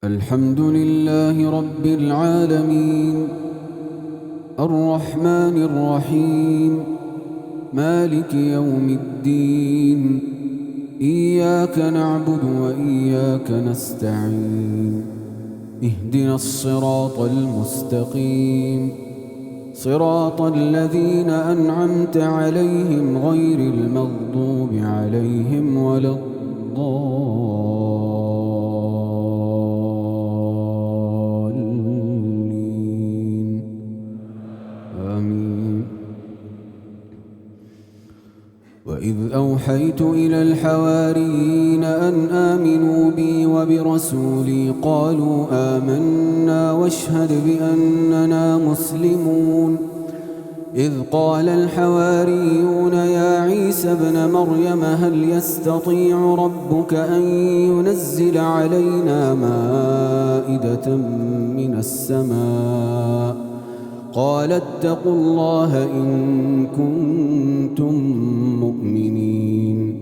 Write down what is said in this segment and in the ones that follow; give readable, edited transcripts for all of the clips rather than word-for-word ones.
الحمد لله رب العالمين الرحمن الرحيم مالك يوم الدين إياك نعبد وإياك نستعين اهدنا الصراط المستقيم صراط الذين أنعمت عليهم غير المغضوب عليهم ولا الضالين آمين. وإذ أوحيت إلى الحواريين أن آمنوا بي وبرسولي قالوا آمنا واشهد بأننا مسلمون. إذ قال الحواريون يا عيسى ابن مريم هل يستطيع ربك أن ينزل علينا مائدة من السماء قال اتقوا الله إن كنتم مؤمنين.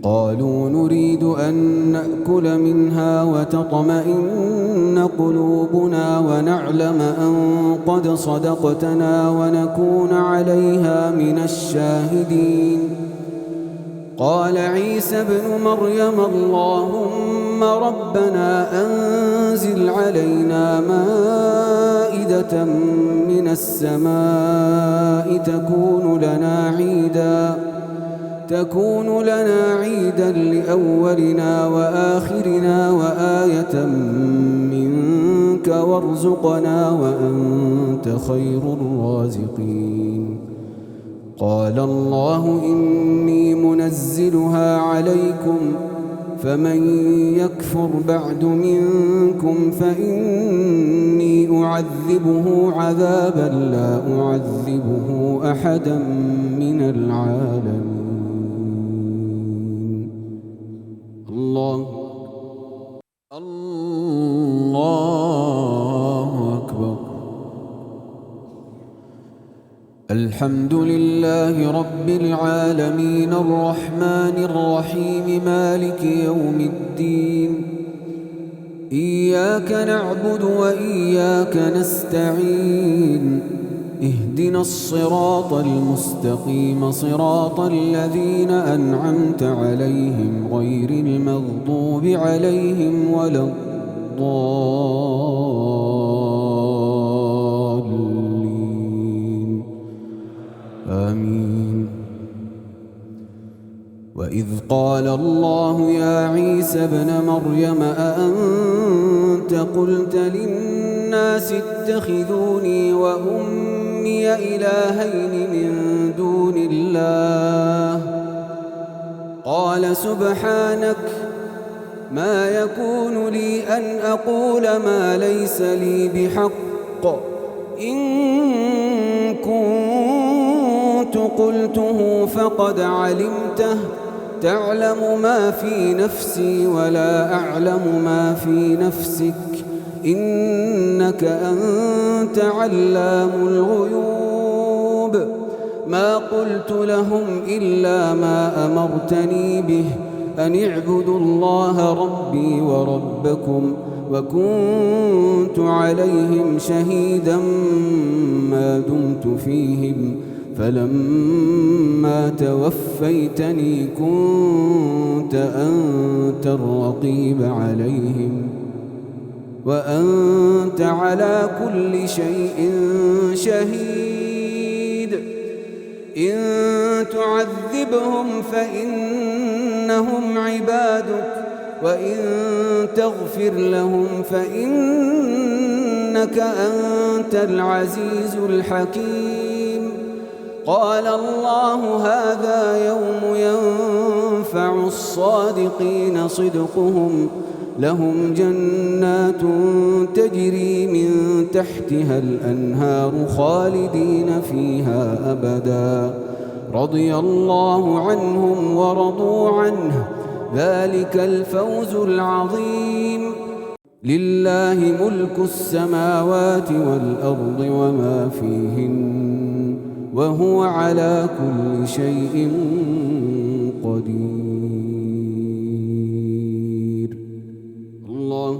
قالوا نريد أن نأكل منها وتطمئن قلوبنا ونعلم أن قد صدقتنا ونكون عليها من الشاهدين. قال عيسى ابن مريم اللهم ربنا أنزل علينا مائدة من السماء تكون لنا عيدا لأولنا وآخرنا وآية منك وارزقنا وأنت خير الرازقين. قال الله إني منزلها عليكم فمن يكفر بعد منكم فإني أعذبه عذابا لا أعذبه أحدا من العالمين. الله أكبر. الحمد لله رب العالمين الرحمن الرحيم مالك يوم الدين إياك نعبد وإياك نستعين اهدنا الصراط المستقيم صراط الذين أنعمت عليهم غير المغضوب عليهم ولا الضالين آمين. وإذ قال الله يا عيسى ابن مريم أأنت قلت للناس اتخذوني وأمي إلهين من دون الله قال سبحانك ما يكون لي أن أقول ما ليس لي بحق إن كنت قلته فقد علمته تعلم ما في نفسي ولا أعلم ما في نفسك إنك أنت علام الغيوب. ما قلت لهم إلا ما أمرتني به أن اعبدوا الله ربي وربكم وكنت عليهم شهيدا ما دمت فيهم فلما توفيتني كنت أنت الرقيب عليهم وأنت على كل شيء شهيد. إن تعذبهم فإنهم عبادك وإن تغفر لهم فإنك أنت العزيز الحكيم. قال الله هذا يوم ينفع الصادقين صدقهم لهم جنات تجري من تحتها الأنهار خالدين فيها أبدا رضي الله عنهم ورضوا عنه ذلك الفوز العظيم. لله ملك السماوات والأرض وما فيهن وهو على كل شيء قدير. الله